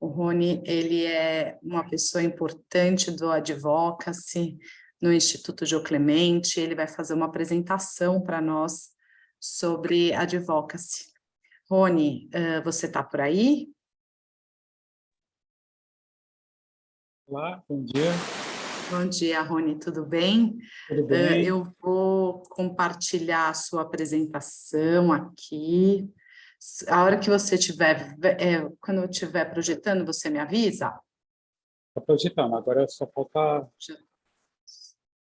O Rony, ele é uma pessoa importante do Advocacy no Instituto Jô Clemente. Ele vai fazer uma apresentação para nós sobre Advocacy. Rony, você está por aí? Olá, bom dia. Bom dia, Rony, tudo bem? Tudo bem? Eu vou compartilhar a sua apresentação aqui. A hora que você estiver, quando eu estiver projetando, você me avisa? Está projetando, agora só falta...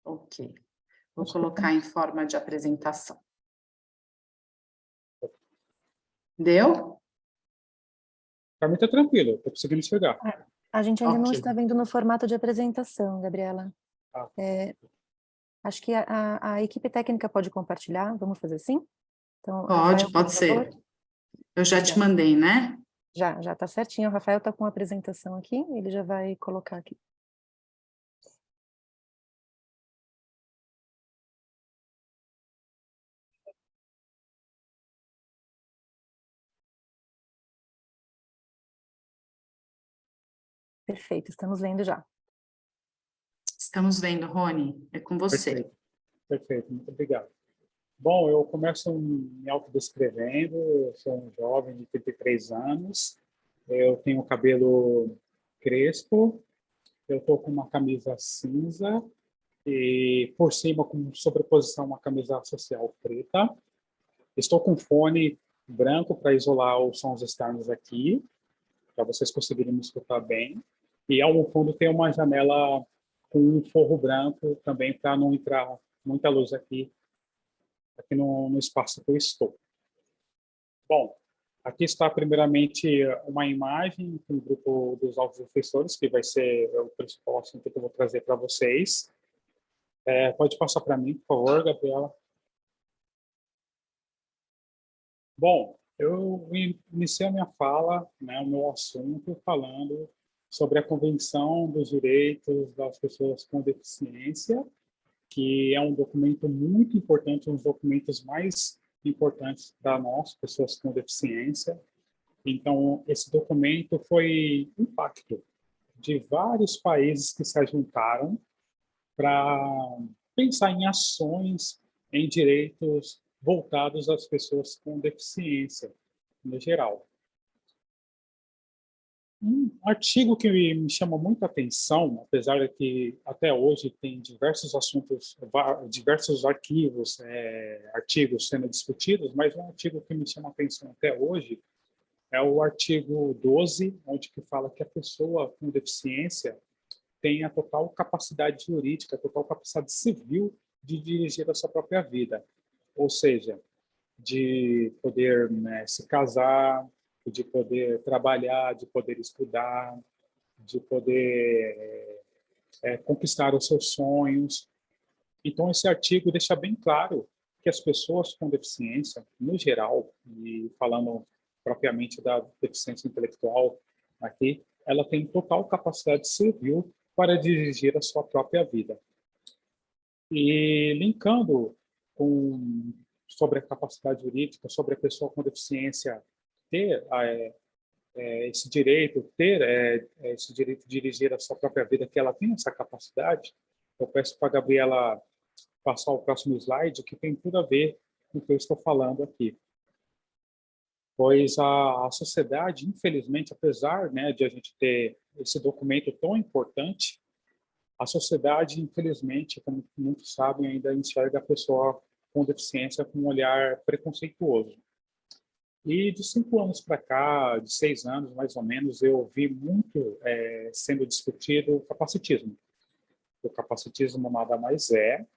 Ok. Vou colocar em forma de apresentação. Deu? Para mim está tranquilo, estou conseguindo enxergar. A gente ainda não Ok. está vendo no formato de apresentação, Gabriela. Ah. Acho que a equipe técnica pode compartilhar, vamos fazer assim? Então, Pode, Rafael, pode por favor. ser. Eu já te mandei, né? Já está certinho. O Rafael está com a apresentação aqui, ele já vai colocar aqui. Perfeito, estamos vendo já. Estamos vendo, Rony. É com você. Perfeito, perfeito, muito obrigado. Bom, eu começo me autodescrevendo, eu sou um jovem de 33 anos, eu tenho cabelo crespo, eu estou com uma camisa cinza e por cima, com sobreposição, uma camisa social preta. Estou com fone branco para isolar os sons externos aqui, para vocês conseguirem me escutar bem. E ao fundo tem uma janela com um forro branco também para não entrar muita luz aqui no espaço que eu estou. Bom, aqui está primeiramente uma imagem com o grupo dos altos defensores, que vai ser o principal assunto que eu vou trazer para vocês. Pode passar para mim, por favor, Gabriela. Bom, eu iniciei a minha fala, né, o meu assunto, falando sobre a Convenção dos Direitos das Pessoas com Deficiência, que é um documento muito importante, um dos documentos mais importantes para nós, pessoas com deficiência. Então, esse documento foi um pacto de vários países que se juntaram para pensar em ações, em direitos voltados às pessoas com deficiência, no geral. Um artigo que me chama muita atenção, apesar de que até hoje tem diversos assuntos, diversos arquivos, artigos sendo discutidos, mas um artigo que me chama atenção até hoje é o artigo 12, onde que fala que a pessoa com deficiência tem a total capacidade jurídica, a total capacidade civil de dirigir a sua própria vida. Ou seja, de poder, né, se casar, de poder trabalhar, de poder estudar, de poder conquistar os seus sonhos. Então, esse artigo deixa bem claro que as pessoas com deficiência, no geral, e falando propriamente da deficiência intelectual aqui, ela tem total capacidade civil para dirigir a sua própria vida. E linkando sobre a capacidade jurídica, sobre a pessoa com deficiência ter esse direito, esse direito de dirigir a sua própria vida, que ela tem essa capacidade, eu peço para a Gabriela passar o próximo slide, que tem tudo a ver com o que eu estou falando aqui. Pois a sociedade, infelizmente, apesar, né, de a gente ter esse documento tão importante, a sociedade, infelizmente, como muitos sabem, ainda enxerga a pessoa com deficiência com um olhar preconceituoso. E de 5 anos para cá, de 6 anos mais ou menos, eu vi muito sendo discutido o capacitismo. O capacitismo nada mais é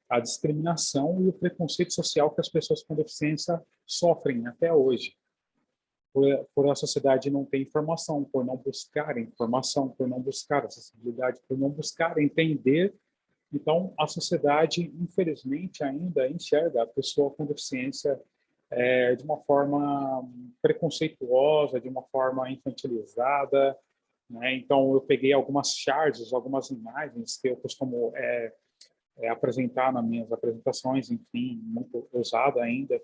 a discriminação e o preconceito social que as pessoas com deficiência sofrem até hoje. Por a sociedade não ter informação, por não buscar informação, por não buscar acessibilidade, por não buscar entender. Então, a sociedade, infelizmente, ainda enxerga a pessoa com deficiência de uma forma preconceituosa, de uma forma infantilizada, né? Então, eu peguei algumas charges, algumas imagens que eu costumo apresentar nas minhas apresentações, enfim, muito usada ainda.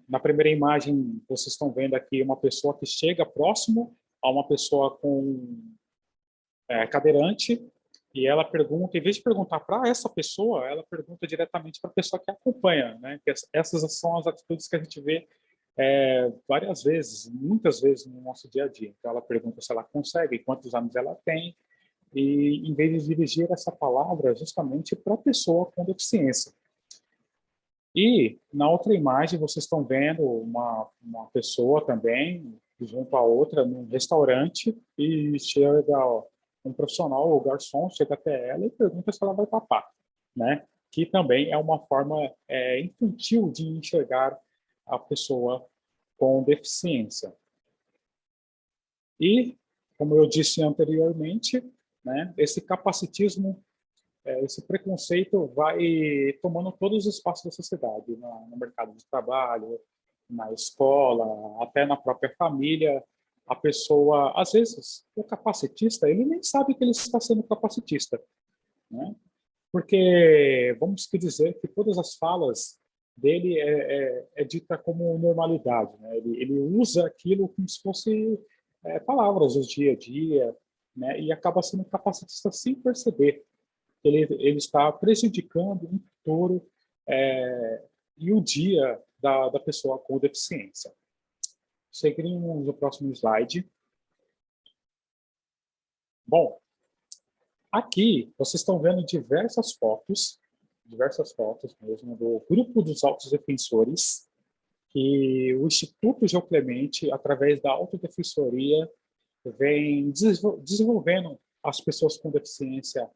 Na primeira imagem, vocês estão vendo aqui uma pessoa que chega próximo a uma pessoa cadeirante, e ela pergunta, em vez de perguntar para essa pessoa, ela pergunta diretamente para a pessoa que acompanha, né? Que essas são as atitudes que a gente vê várias vezes, muitas vezes no nosso dia a dia. Então, ela pergunta se ela consegue, quantos anos ela tem, e em vez de dirigir essa palavra justamente para a pessoa com deficiência. E na outra imagem vocês estão vendo uma pessoa também junto a outra num restaurante e chega um profissional, o garçom, chega até ela e pergunta se ela vai papar, né? Que também é uma forma infantil de enxergar a pessoa com deficiência. E, como eu disse anteriormente, né, esse capacitismo, esse preconceito vai tomando todos os espaços da sociedade, no mercado de trabalho, na escola, até na própria família. A pessoa, às vezes, o capacitista, ele nem sabe que ele está sendo capacitista, né? Porque vamos dizer que todas as falas dele é dita como normalidade, né? Ele usa aquilo como se fosse palavras do dia a dia, né? E acaba sendo capacitista sem perceber. Ele está prejudicando o futuro e o dia da pessoa com deficiência. Seguimos o próximo slide. Bom, aqui vocês estão vendo diversas fotos mesmo, do grupo dos autodefensores, que o Instituto João Clemente, através da autodefensoria, vem desenvolvendo as pessoas com deficiência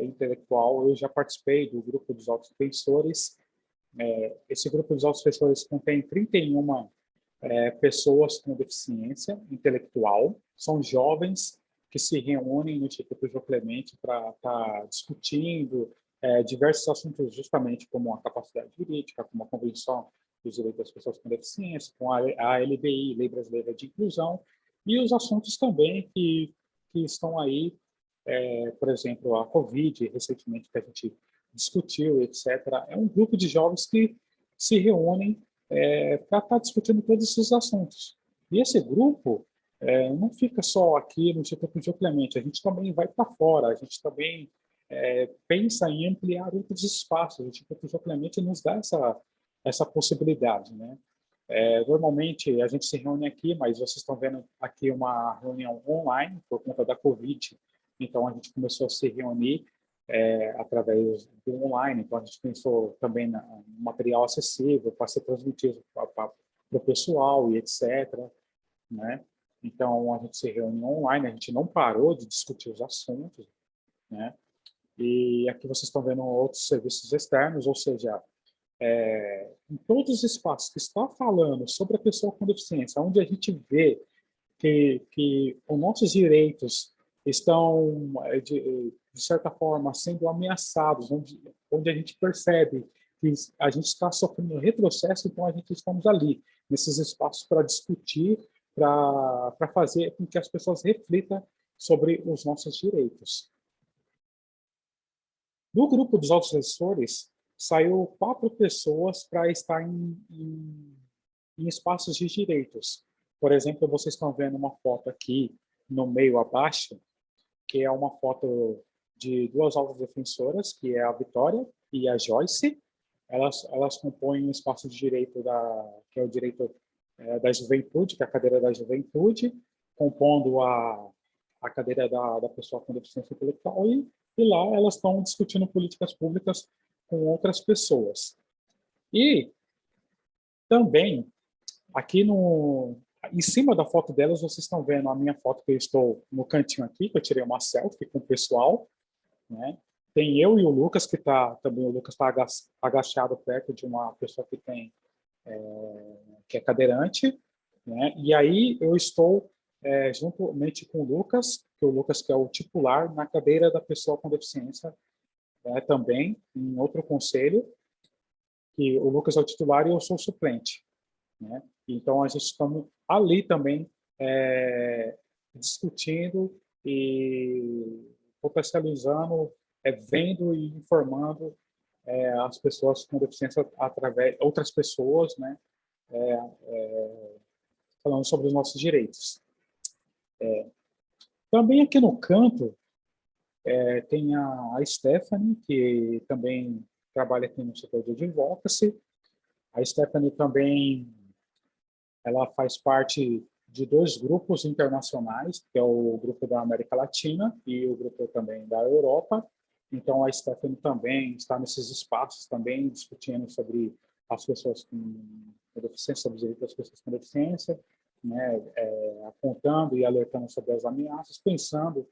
intelectual. Eu já participei do grupo dos autodefensores. Esse grupo dos autodefensores contém 31 pessoas com deficiência intelectual. São jovens que se reúnem no Instituto João Clemente para estar discutindo diversos assuntos, justamente como a capacidade jurídica, como a Convenção dos Direitos das Pessoas com Deficiência, com a LBI, Lei Brasileira de Inclusão, e os assuntos também que estão aí, por exemplo, a Covid, recentemente, que a gente discutiu, etc. É um grupo de jovens que se reúnem para estar discutindo todos esses assuntos. E esse grupo não fica só aqui no Instituto João Clemente, a gente também vai para fora, a gente também pensa em ampliar outros espaços. O Instituto João Clemente nos dá essa possibilidade, né? Normalmente a gente se reúne aqui, mas vocês estão vendo aqui uma reunião online por conta da Covid, então a gente começou a se reunir através do online, então a gente pensou também no material acessível para ser transmitido para o pessoal e etc., né? Então a gente se reúne online, a gente não parou de discutir os assuntos, né? E aqui vocês estão vendo outros serviços externos, ou seja, em todos os espaços que está falando sobre a pessoa com deficiência, onde a gente vê que os nossos direitos estão, de certa forma, sendo ameaçados, onde a gente percebe que a gente está sofrendo retrocesso, então a gente estamos ali, nesses espaços para discutir, para fazer com que as pessoas reflitam sobre os nossos direitos. Do grupo dos autodefensores, saiu 4 pessoas para estar em espaços de direitos. Por exemplo, vocês estão vendo uma foto aqui no meio abaixo, que é uma foto de 2 autodefensoras, que é a Vitória e a Joyce. Elas compõem um espaço de direito que é o direito da juventude, que é a cadeira da juventude, compondo a cadeira da pessoa com deficiência intelectual, e lá elas estão discutindo políticas públicas com outras pessoas. E também, aqui em cima da foto delas, vocês estão vendo a minha foto, que eu estou no cantinho aqui, que eu tirei uma selfie com o pessoal, né? Tem eu e o Lucas, também o Lucas está agachado perto de uma pessoa que é cadeirante, né? E aí eu estou juntamente com o Lucas, que é o titular na cadeira da pessoa com deficiência, também em outro conselho, que o Lucas é o titular e eu sou o suplente, né? Então a gente está ali também discutindo e potencializando, vendo e informando as pessoas com deficiência através outras pessoas, né? Falando sobre os nossos direitos. Também aqui no canto, tem a Stephanie, que também trabalha aqui no setor de advocacy. A Stephanie também ela faz parte de 2 grupos internacionais, que é o grupo da América Latina e o grupo também da Europa. Então, a Stephanie também está nesses espaços, também discutindo sobre as pessoas com deficiência, sobre os direitos das pessoas com deficiência, né, apontando e alertando sobre as ameaças, pensando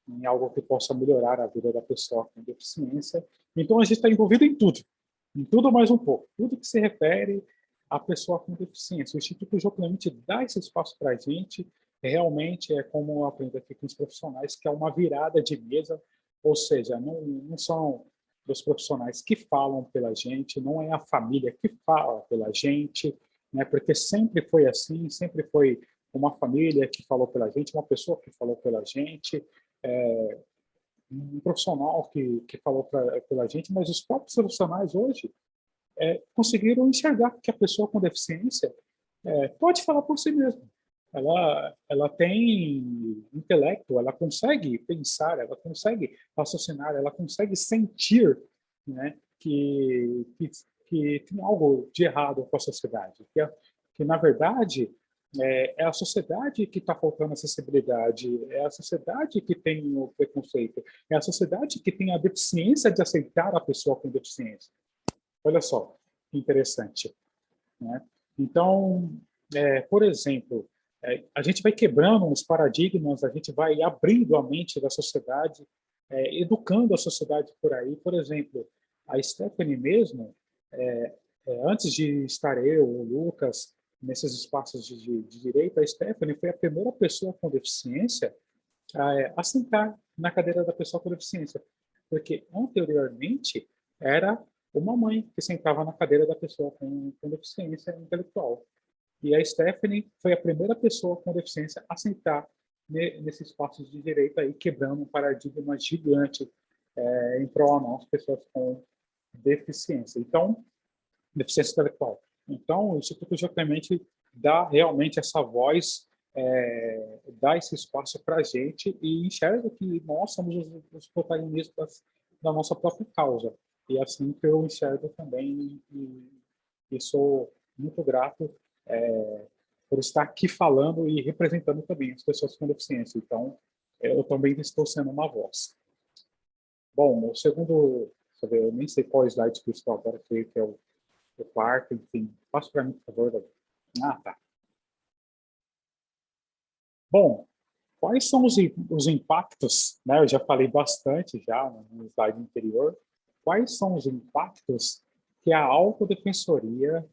em algo que possa melhorar a vida da pessoa com deficiência. Então, a gente está envolvido em tudo mais um pouco, tudo que se refere à pessoa com deficiência. O Instituto João Clemente dá esse espaço para a gente, realmente é como eu aprendo aqui com os profissionais, que é uma virada de mesa, ou seja, não são os profissionais que falam pela gente, não é a família que fala pela gente, né? Porque sempre foi assim, sempre foi uma família que falou pela gente, uma pessoa que falou pela gente, um profissional que falou pela gente, mas os próprios profissionais hoje conseguiram enxergar que a pessoa com deficiência pode falar por si mesma. Ela tem intelecto, ela consegue pensar, ela consegue raciocinar, ela consegue sentir, né, que tem algo de errado com a sociedade, que na verdade é a sociedade que está faltando acessibilidade, é a sociedade que tem o preconceito, é a sociedade que tem a deficiência de aceitar a pessoa com deficiência. Olha só, que interessante, né? Então, por exemplo, a gente vai quebrando os paradigmas, a gente vai abrindo a mente da sociedade, educando a sociedade por aí. Por exemplo, a Stephanie mesmo, antes de estar eu, o Lucas, nesses espaços de direito, a Stephanie foi a primeira pessoa com deficiência a sentar na cadeira da pessoa com deficiência. Porque anteriormente era uma mãe que sentava na cadeira da pessoa com deficiência intelectual. E a Stephanie foi a primeira pessoa com deficiência a sentar nesse espaço de direito aí, quebrando um paradigma gigante em prol a nós, pessoas com deficiência. Então, deficiência intelectual. Então, o Instituto João Clemente dá realmente essa voz, dá esse espaço para a gente e enxerga que nós somos os protagonistas da nossa própria causa. E é assim que eu enxergo também e sou muito grato por estar aqui falando e representando também as pessoas com deficiência. Então, eu também estou sendo uma voz. Bom, o segundo, eu nem sei qual slide que eu estou agora, que é o quarto, enfim. Passa para mim, por favor, Davi. Tá. Bom, quais são os impactos, né? Eu já falei bastante já no slide anterior. Quais são os impactos que a autodefensoria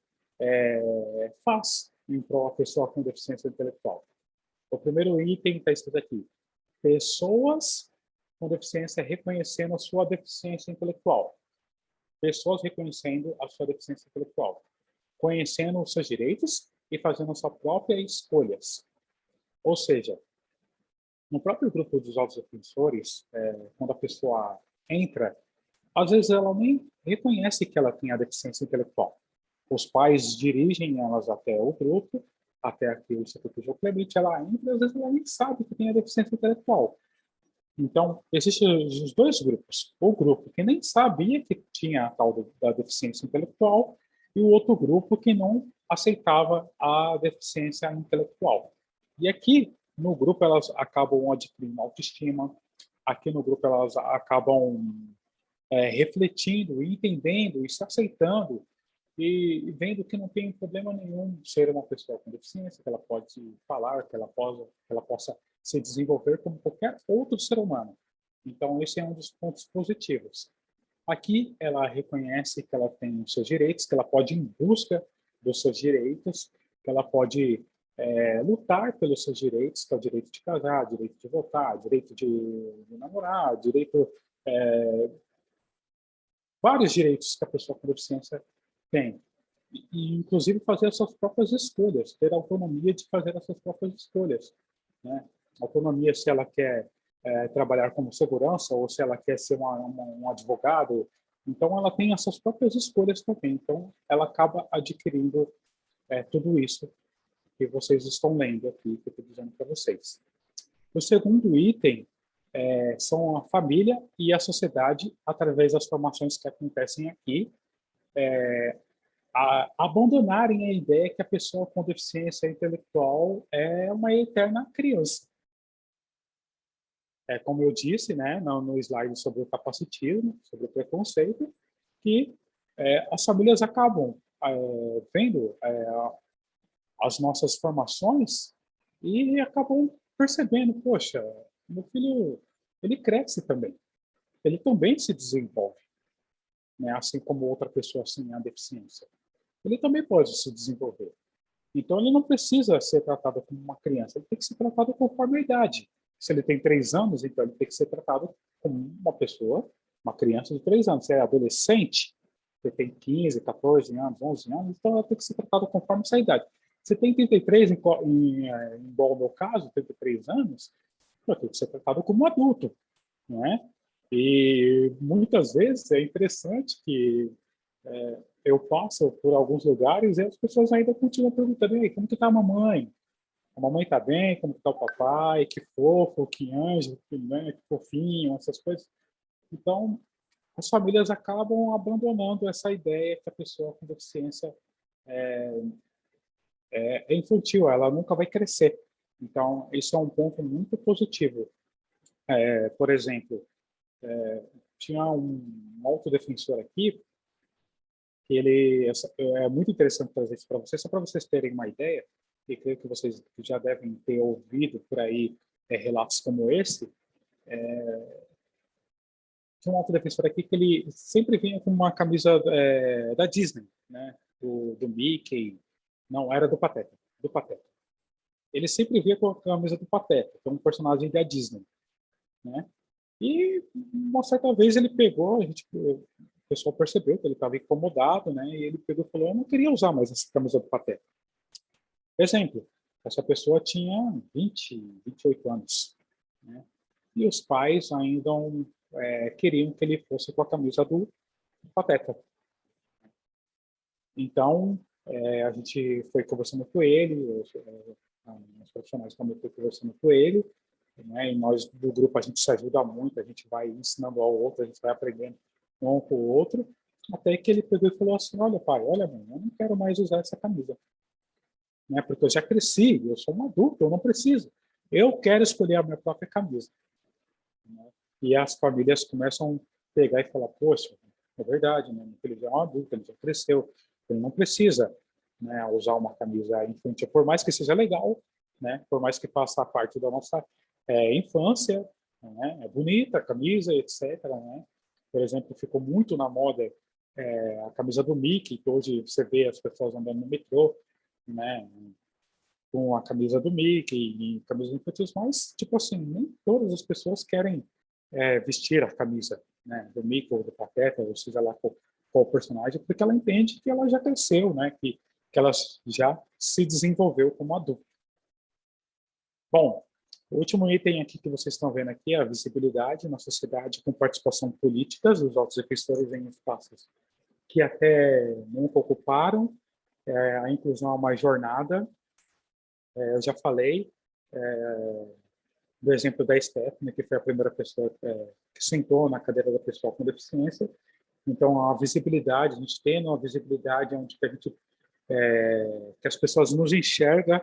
faz em prol da pessoa com deficiência intelectual? O primeiro item está escrito aqui: pessoas com deficiência reconhecendo a sua deficiência intelectual. Pessoas reconhecendo a sua deficiência intelectual, conhecendo os seus direitos e fazendo as suas próprias escolhas. Ou seja, no próprio grupo dos autodefensores, quando a pessoa entra, às vezes ela nem reconhece que ela tem a deficiência intelectual. Os pais dirigem elas até o grupo, até aqui o Instituto João Clemente, ela entra e às vezes ela nem sabe que tem a deficiência intelectual. Então, existem os 2 grupos. O grupo que nem sabia que tinha a tal da deficiência intelectual e o outro grupo que não aceitava a deficiência intelectual. E aqui, no grupo, elas acabam adquirindo autoestima, aqui no grupo elas acabam refletindo, entendendo e se aceitando e vendo que não tem problema nenhum ser uma pessoa com deficiência, que ela pode falar, que ela possa se desenvolver como qualquer outro ser humano. Então, esse é um dos pontos positivos. Aqui, ela reconhece que ela tem os seus direitos, que ela pode ir em busca dos seus direitos, que ela pode lutar pelos seus direitos, que é o direito de casar, direito de votar, direito de namorar, direito... vários direitos que a pessoa com deficiência tem. E, inclusive, fazer as suas próprias escolhas, ter a autonomia de fazer as suas próprias escolhas, né? Autonomia se ela quer trabalhar como segurança ou se ela quer ser um advogado. Então, ela tem as suas próprias escolhas também. Então, ela acaba adquirindo tudo isso que vocês estão lendo aqui, que eu estou dizendo para vocês. O segundo item são a família e a sociedade, através das formações que acontecem aqui, abandonarem a ideia que a pessoa com deficiência intelectual é uma eterna criança. Como eu disse, né, no slide sobre o capacitismo, sobre o preconceito, que as famílias acabam vendo as nossas formações e acabam percebendo, poxa, meu filho, ele cresce também, ele também se desenvolve, né, assim como outra pessoa sem a deficiência. Ele também pode se desenvolver. Então, ele não precisa ser tratado como uma criança, ele tem que ser tratado conforme a idade. Se ele tem 3 anos, então ele tem que ser tratado como uma pessoa, uma criança de 3 anos. Se é adolescente, ele tem 15, 14 anos, 11 anos, então ela tem que ser tratado conforme essa idade. Se tem 33, igual o meu caso, 33 anos, ela tem que ser tratado como um adulto, né? E muitas vezes é interessante que eu passo por alguns lugares e as pessoas ainda continuam perguntando: "Ei, como que tá a mamãe? A mamãe tá bem? Como que tá o papai? Que fofo, que anjo, né, que fofinho", essas coisas. Então, as famílias acabam abandonando essa ideia que a pessoa com deficiência é infantil, ela nunca vai crescer. Então, isso é um ponto muito positivo. Por exemplo, tinha um autodefensor aqui que ele é muito interessante trazer isso para vocês, só para vocês terem uma ideia, e creio que vocês já devem ter ouvido por aí relatos como esse. Tinha um autodefensor aqui que ele sempre vinha com uma camisa da Disney, né? Do Mickey, não, era do Pateta, do Pateta. Ele sempre vinha com a camisa do Pateta, que é um personagem da Disney, né? E uma certa vez ele pegou, o pessoal percebeu que ele estava incomodado, né? E ele pegou e falou: "Eu não queria usar mais essa camisa do Pateta". Exemplo, essa pessoa tinha 20, 28 anos, né? E os pais ainda queriam que ele fosse com a camisa do Pateta. Então, a gente foi conversando com ele, os profissionais também foi conversando com ele, né? E nós do grupo a gente se ajuda muito, a gente vai ensinando ao outro, a gente vai aprendendo um com o outro, até que ele pegou e falou assim: "Olha, pai, olha, mãe, eu não quero mais usar essa camisa, né? Porque eu já cresci, eu sou um adulto, eu não preciso. Eu quero escolher a minha própria camisa", né? E as famílias começam a pegar e falar: "Poxa, é verdade, né? Ele já é um adulto, ele já cresceu, ele não precisa, né, usar uma camisa infantil, por mais que seja legal, né? Por mais que faça parte da nossa infância, né? É bonita a camisa, etc, né? Por exemplo, ficou muito na moda a camisa do Mickey, que hoje você vê as pessoas andando no metrô, né, com a camisa do Mickey e camisa infantis, mas, tipo assim, nem todas as pessoas querem vestir a camisa, né, do Mickey ou do Pateta, ou seja lá qual personagem, porque ela entende que ela já cresceu, né, que ela já se desenvolveu como adulto. Bom, o último item aqui que vocês estão vendo aqui é a visibilidade na sociedade com participação política dos autodefensores em espaços que até nunca ocuparam. A inclusão é uma jornada. Eu já falei do exemplo da Stephanie, que foi a primeira pessoa que sentou na cadeira da pessoa com deficiência. Então, a visibilidade, a gente tem uma visibilidade onde que a gente que as pessoas nos enxergam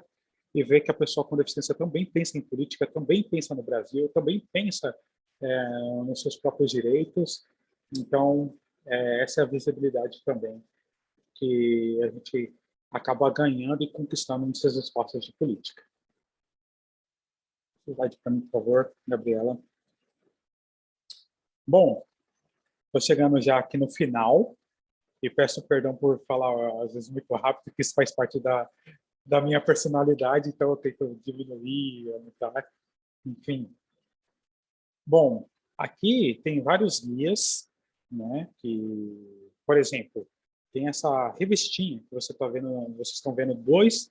e vê que a pessoa com deficiência também pensa em política, também pensa no Brasil, também pensa nos seus próprios direitos. Então, essa é a visibilidade também que a gente acaba ganhando e conquistando nesses espaços de política. Slide para mim, por favor, Gabriela. Bom, estou chegando já aqui no final e peço perdão por falar às vezes muito rápido, que isso faz parte da minha personalidade, então eu tento diminuir, aumentar, enfim. Bom, aqui tem vários guias, né, que, por exemplo, tem essa revistinha que você está vendo, vocês estão vendo 2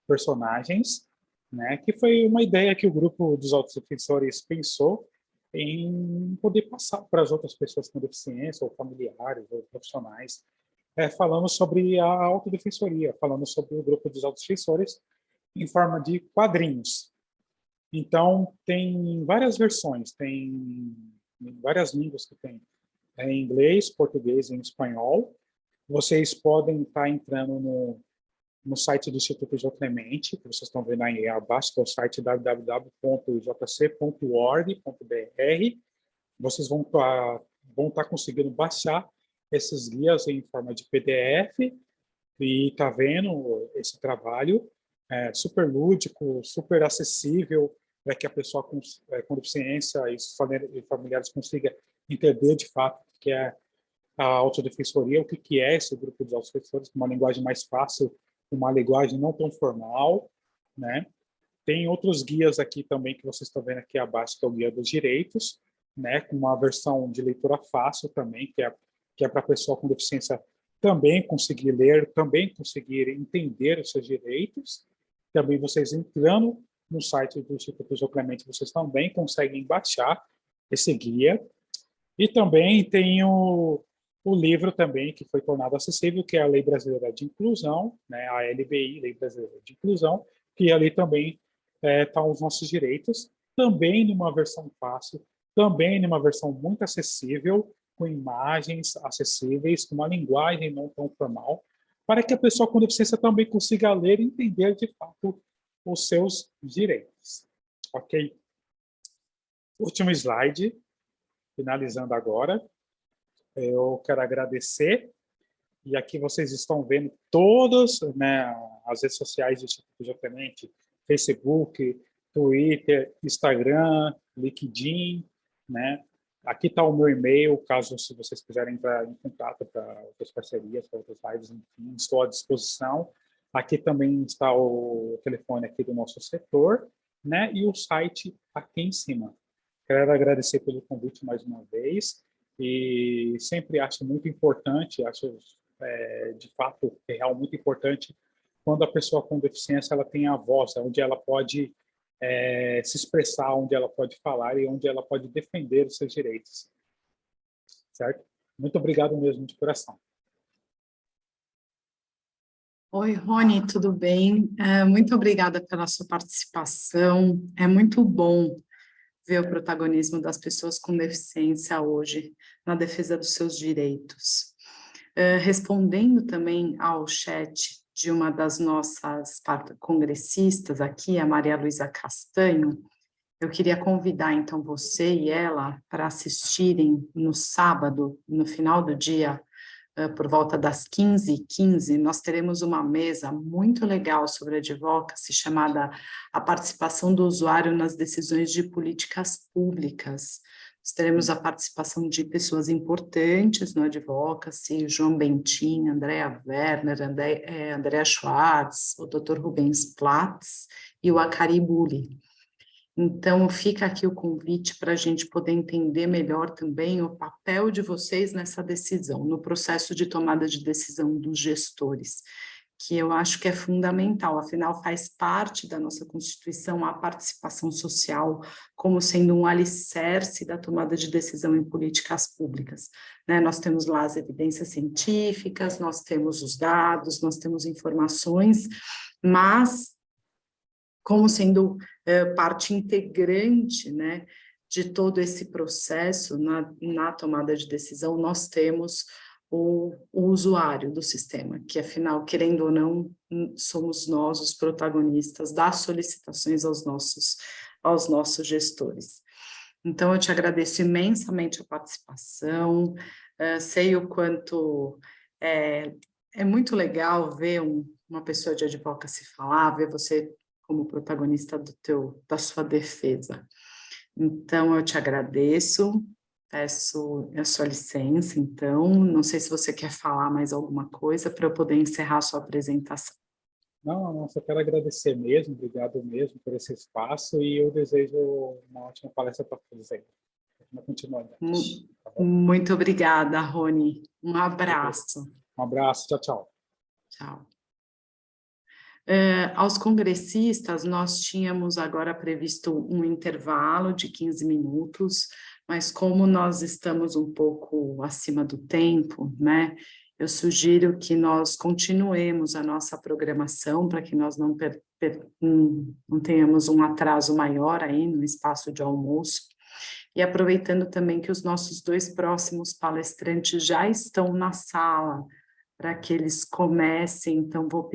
personagens, né, que foi uma ideia que o grupo dos autodefensores pensou em poder passar para as outras pessoas com deficiência, ou familiares, ou profissionais, falando sobre a autodefensoria, falando sobre o grupo dos autodefensores em forma de quadrinhos. Então, tem várias versões, tem várias línguas que tem. É em inglês, português e em espanhol. Vocês podem estar entrando no site do Instituto João Clemente, que vocês estão vendo aí abaixo, que é o site www.jc.org.br. Vocês vão estar conseguindo baixar esses guias em forma de PDF e tá vendo esse trabalho super lúdico, super acessível, para que a pessoa com deficiência e familiares consiga entender de fato o que é a autodefensoria, o que é esse grupo de autodefensores, com uma linguagem mais fácil, uma linguagem não tão formal, né? Tem outros guias aqui também que vocês estão vendo aqui abaixo, que é o Guia dos Direitos, né? Com uma versão de leitura fácil também, que é para a pessoa com deficiência também conseguir ler, também conseguir entender os seus direitos. Também vocês entrando no site do Instituto João Clemente, vocês também conseguem baixar esse guia. E também tem o livro também que foi tornado acessível, que é a Lei Brasileira de Inclusão, né, a LBI, Lei Brasileira de Inclusão, que ali também estão os nossos direitos, também numa versão fácil, também numa versão muito acessível, com imagens acessíveis, com uma linguagem não tão formal, para que a pessoa com deficiência também consiga ler e entender de fato os seus direitos. Ok? Último slide, finalizando agora. Eu quero agradecer, e aqui vocês estão vendo todas, né, as redes sociais do Instituto João Clemente, Facebook, Twitter, Instagram, LinkedIn, né? Aqui está o meu e-mail, caso se vocês quiserem entrar em contato para outras parcerias, para outras lives, enfim, estou à disposição. Aqui também está o telefone aqui do nosso setor, né? E o site aqui em cima. Quero agradecer pelo convite mais uma vez e sempre acho muito importante, acho de fato real muito importante quando a pessoa com deficiência ela tem a voz, onde ela pode se expressar, onde ela pode falar e onde ela pode defender os seus direitos. Certo? Muito obrigado mesmo de coração. Oi, Rony, tudo bem? Muito obrigada pela sua participação. É muito bom ver o protagonismo das pessoas com deficiência hoje na defesa dos seus direitos. Respondendo também ao chat de uma das nossas congressistas aqui, a Maria Luísa Castanho, eu queria convidar, então, você e ela para assistirem no sábado, no final do dia, por volta das 15h15, nós teremos uma mesa muito legal sobre advocacy, chamada A Participação do Usuário nas Decisões de Políticas Públicas. Nós teremos a participação de pessoas importantes no advocacy, João Bentin, Andrea Werner, Andrea Schwartz, o Dr. Rubens Platz e o Akari Bulli. Então, fica aqui o convite para a gente poder entender melhor também o papel de vocês nessa decisão, no processo de tomada de decisão dos gestores, que eu acho que é fundamental, afinal faz parte da nossa Constituição a participação social como sendo um alicerce da tomada de decisão em políticas públicas, né? Nós temos lá as evidências científicas, nós temos os dados, nós temos informações, mas como sendo parte integrante, né, de todo esse processo na tomada de decisão, nós temos o usuário do sistema, que afinal, querendo ou não, somos nós os protagonistas das solicitações aos nossos gestores. Então, eu te agradeço imensamente a participação, sei o quanto é muito legal ver uma pessoa de advocacy falar, ver você como protagonista da sua defesa. Então, eu te agradeço, peço a sua licença, então, não sei se você quer falar mais alguma coisa para eu poder encerrar a sua apresentação. Não, só quero agradecer mesmo, obrigado mesmo por esse espaço e eu desejo uma ótima palestra para todos aí. Muito obrigada, Rony. Um abraço. Um abraço, tchau, tchau. Tchau. Aos congressistas, nós tínhamos agora previsto um intervalo de 15 minutos, mas como nós estamos um pouco acima do tempo, né, Eu sugiro que nós continuemos a nossa programação para que nós não tenhamos um atraso maior aí no espaço de almoço. E aproveitando também que os nossos 2 próximos palestrantes já estão na sala, para que eles comecem, então vou pedir